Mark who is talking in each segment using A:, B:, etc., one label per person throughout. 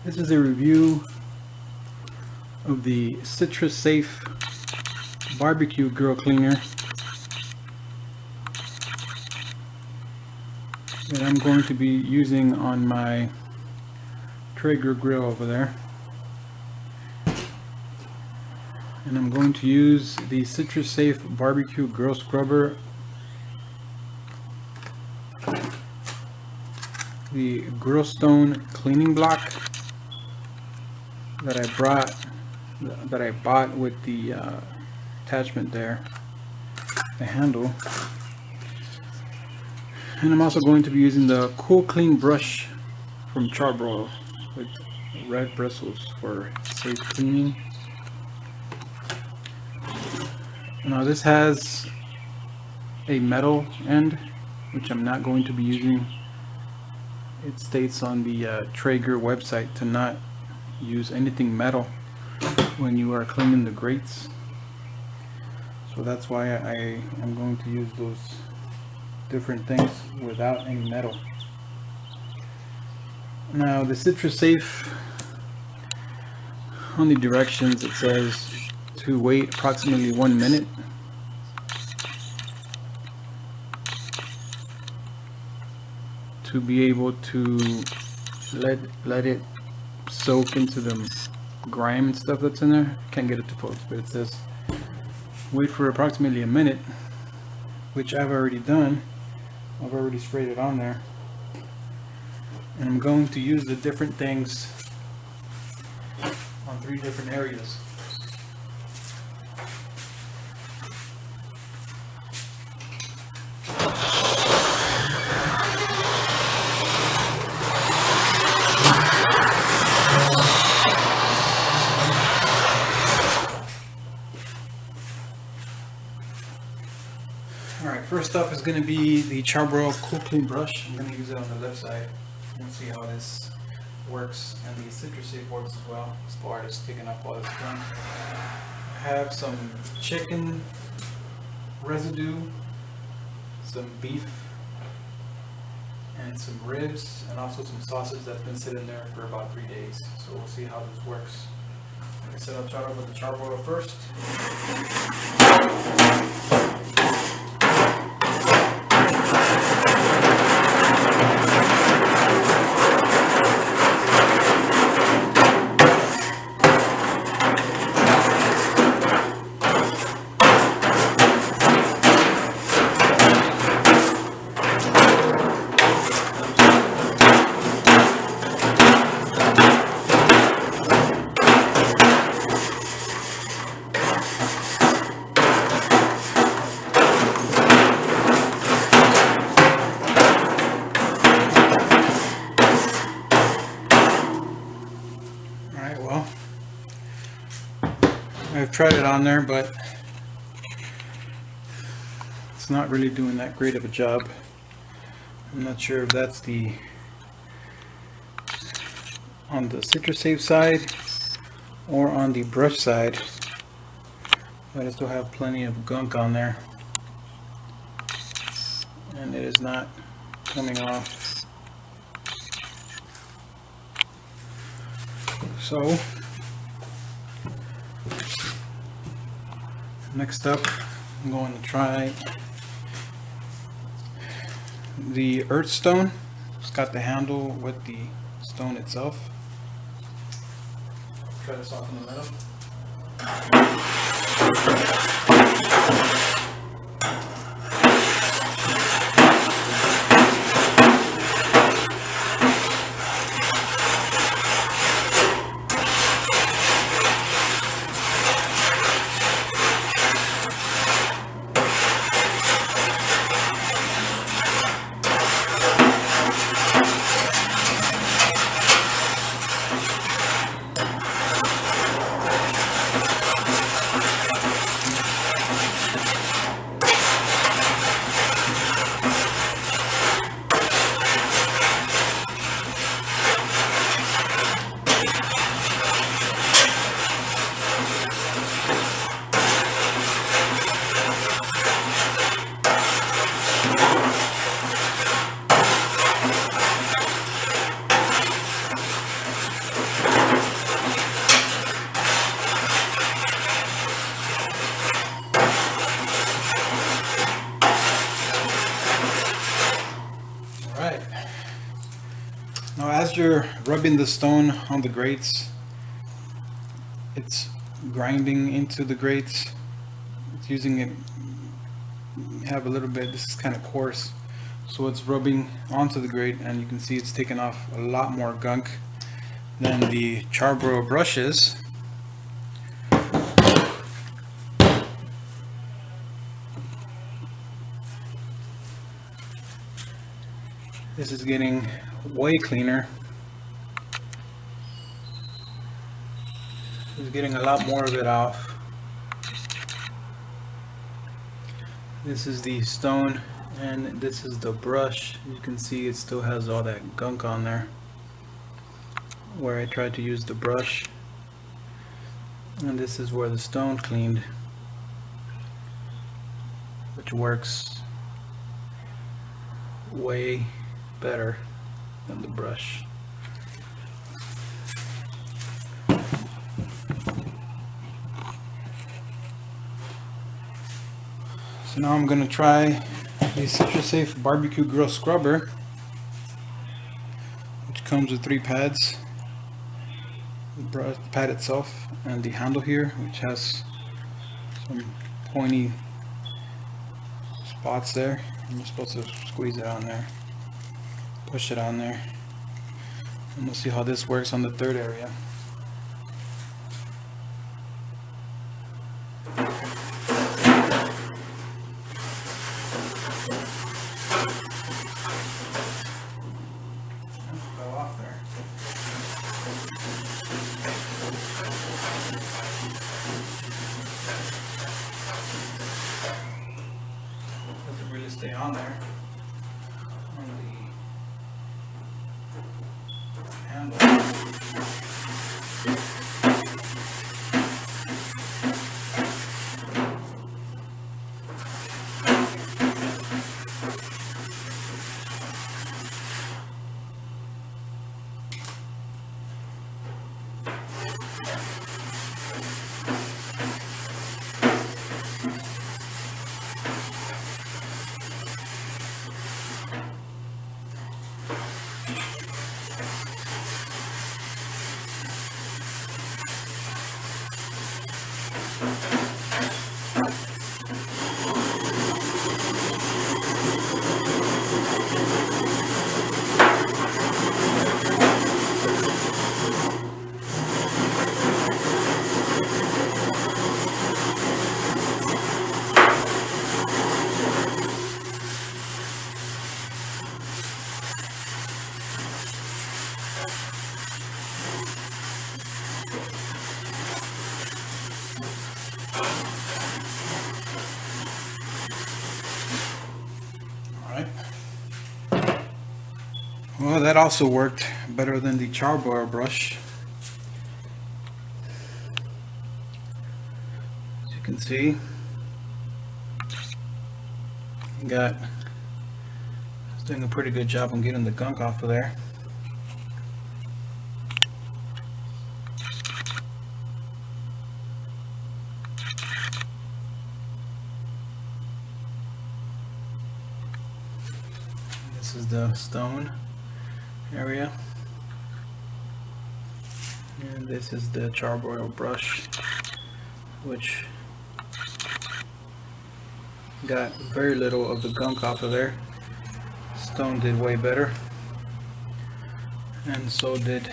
A: This is a review of the Citrusafe barbecue grill cleaner that I'm going to be using on my Traeger grill over there. And I'm going to use the Citrusafe barbecue grill scrubber, the GrillStone cleaning block that I bought with the attachment there, the handle, and I'm also going to be using the Cool Clean brush from Char-Broil with red bristles for safe cleaning. Now this has a metal end, which I'm not going to be using. It states on the Traeger website to not use anything metal when you are cleaning the grates, so that's why I am going to use those different things without any metal. Now the Citrusafe, on the directions it says to wait approximately 1 minute to be able to let it soak into the grime and stuff that's in there. Can't get it to focus, but it says wait for approximately 1 minute, which I've already done. I've already sprayed it on there, and I'm going to use the different things on 3 different areas. Alright, first up is going to be the Char-Broil Cool Clean brush. I'm going to use it on the left side and see how this works, and the Citrusafe works as well as far as taking off all this gunk. I have some chicken residue, some beef, and some ribs, and also some sausage that's been sitting there for about 3 days. So we'll see how this works. Like I said, I'll start off with the Char-Broil first. Well, I've tried it on there, but it's not really doing that great of a job. I'm not sure if that's on the Citrusafe side or on the brush side, but I still have plenty of gunk on there, and it is not coming off. So next up, I'm going to try the earth stone. It's got the handle with the stone itself. Try this off in the middle. Alright, now as you're rubbing the stone on the grates, it's grinding into the grates. It's using it, have a little bit, this is kind of coarse, so it's rubbing onto the grate, and you can see it's taking off a lot more gunk than the Char-Broil brushes. This is getting way cleaner. It's getting a lot more of it off. This is the stone and this is the brush. You can see it still has all that gunk on there where I tried to use the brush, and this is where the stone cleaned, which works way better than the brush. So now I'm going to try the Citrusafe barbecue grill scrubber, which comes with 3 pads. The pad itself and the handle here, which has some pointy spots there. You're supposed to squeeze it on there, push it on there, and we'll see how this works on the 3rd area. Fell off there. Doesn't really stay on there. On the handle. Well, that also worked better than the Char-Broil brush. As you can see, it's doing a pretty good job on getting the gunk off of there. This is the stone area, and this is the Char-Broil brush, which got very little of the gunk off of there. Stone did way better, and so did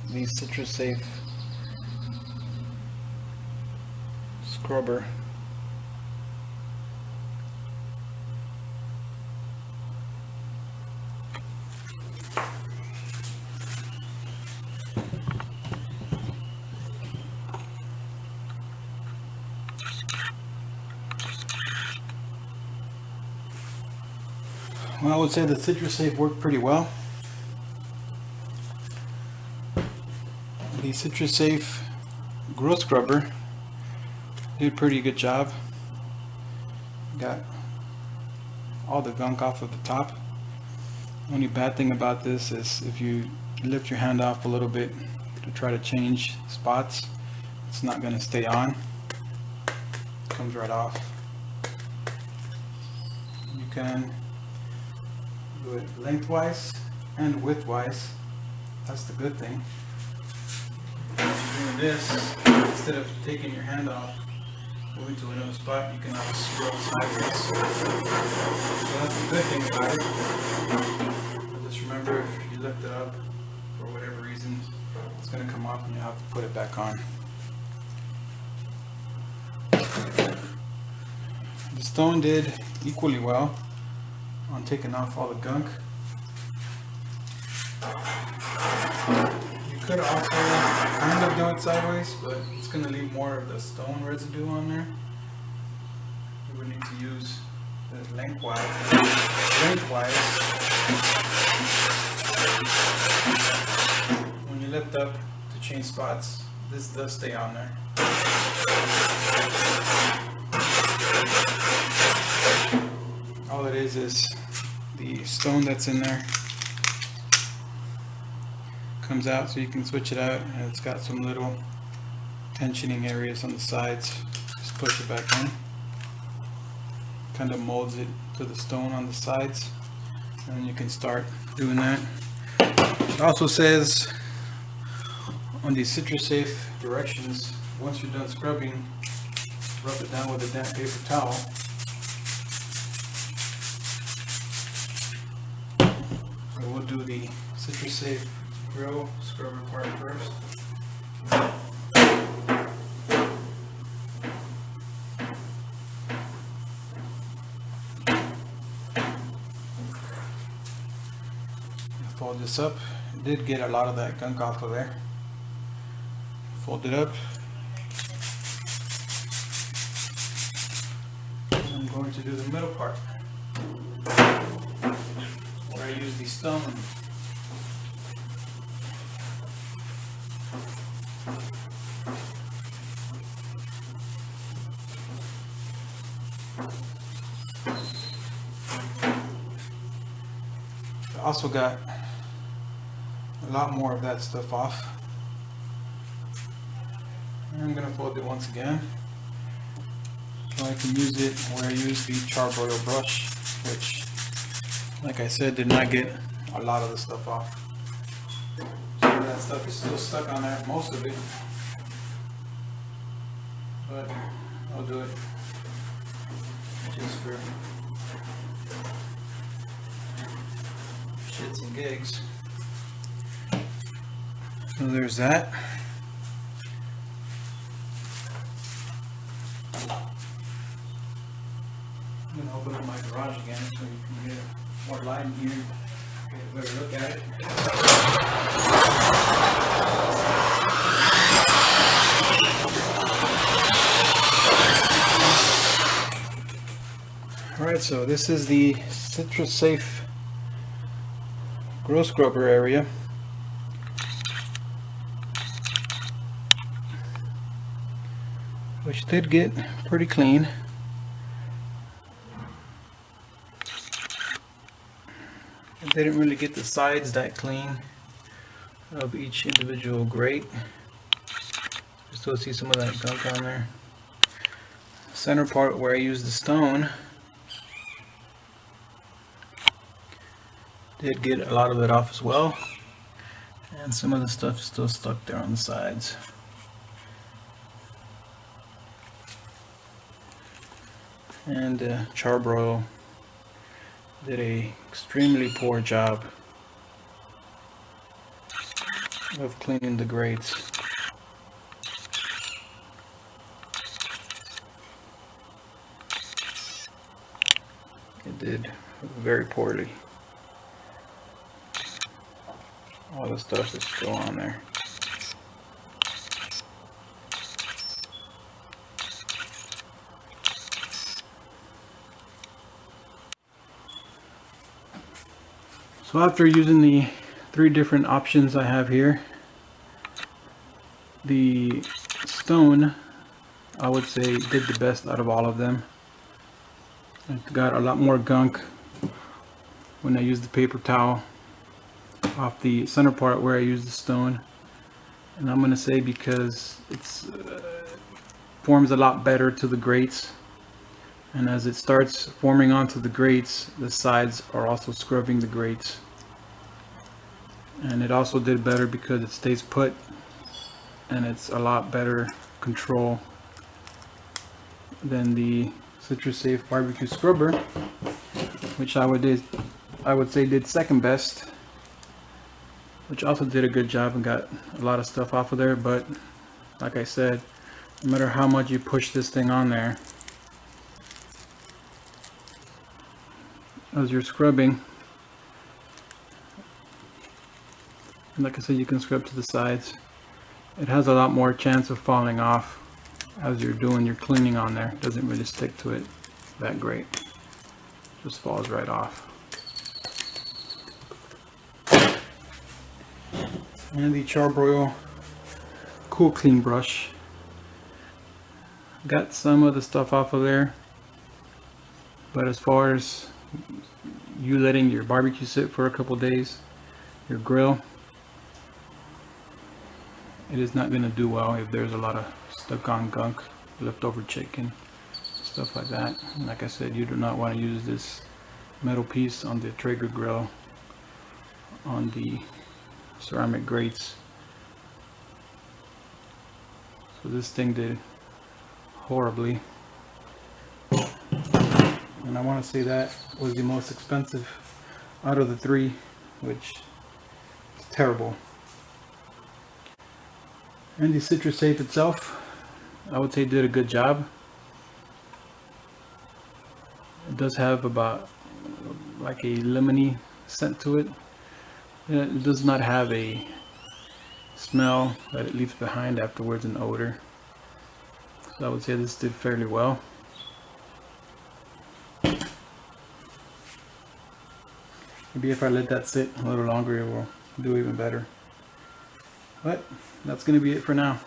A: the Citrusafe scrubber. Well, I would say the Citrusafe worked pretty well. The Citrusafe grill scrubber did a pretty good job. Got all the gunk off of the top. Only bad thing about this is if you lift your hand off a little bit to try to change spots, it's not going to stay on. It comes right off. You can Do it lengthwise and widthwise. That's the good thing. Doing this, instead of taking your hand off, moving to another spot, you can now scroll sideways. So that's the good thing about it. But just remember, if you lift it up for whatever reason, it's going to come off and you have to put it back on. The stone did equally well on taking off all the gunk. You could also kind of do it sideways, but it's going to leave more of the stone residue on there. You would need to use the lengthwise. When you lift up to change spots, this does stay on there. All it is the stone that's in there comes out, so you can switch it out, and it's got some little tensioning areas on the sides. Just push it back in, kind of molds it to the stone on the sides, and then you can start doing that. It also says on the Citrusafe directions, once you're done scrubbing, rub it down with a damp paper towel. So we'll do the Citrusafe grill scrubber part first. Fold this up. It did get a lot of that gunk off of there. Fold it up. I'm going to do the middle part, where I use the stone. I also got a lot more of that stuff off. And I'm going to fold it once again, so I can use it where I use the Char-Broil brush, which, like I said, did not get a lot of the stuff off. Some of that stuff is still stuck on there, most of it, but I'll do it just for shits and gigs. So there's that. I'm going to open up my garage again so you can get more light in here, get a better look at it. Alright, so this is the Citrusafe grill scrubber area. Which did get pretty clean. I didn't really get the sides that clean of each individual grate. You still see some of that gunk on there. Center part where I used the stone did get a lot of it off as well, and some of the stuff is still stuck there on the sides. And Char-Broil did a extremely poor job of cleaning the grates. It did very poorly. All the stuff is still on there. So after using the 3 different options I have here, the stone, I would say, did the best out of all of them. It got a lot more gunk when I used the paper towel off the center part where I used the stone, and I'm going to say because it's forms a lot better to the grates And as it starts forming onto the grates, the sides are also scrubbing the grates. And it also did better because it stays put, and it's a lot better control than the Citrusafe barbecue scrubber, which I would say did second best, which also did a good job and got a lot of stuff off of there. But like I said, no matter how much you push this thing on there, as you're scrubbing, and like I said, you can scrub to the sides, it has a lot more chance of falling off as you're doing your cleaning on there. It doesn't really stick to it that great, just falls right off. And the Char-Broil cool clean brush, got some of the stuff off of there, but as far as you letting your barbecue sit for a couple days, your grill, it is not going to do well if there's a lot of stuck on gunk, leftover chicken, stuff like that. And like I said, you do not want to use this metal piece on the Traeger grill on the ceramic grates. So this thing did horribly, and I want to say that was the most expensive out of the three, which is terrible. And the Citrusafe itself, I would say did a good job. It does have about like a lemony scent to it. It does not have a smell that it leaves behind afterwards, an odor. So I would say this did fairly well. Maybe if I let that sit a little longer, it will do even better. But that's going to be it for now.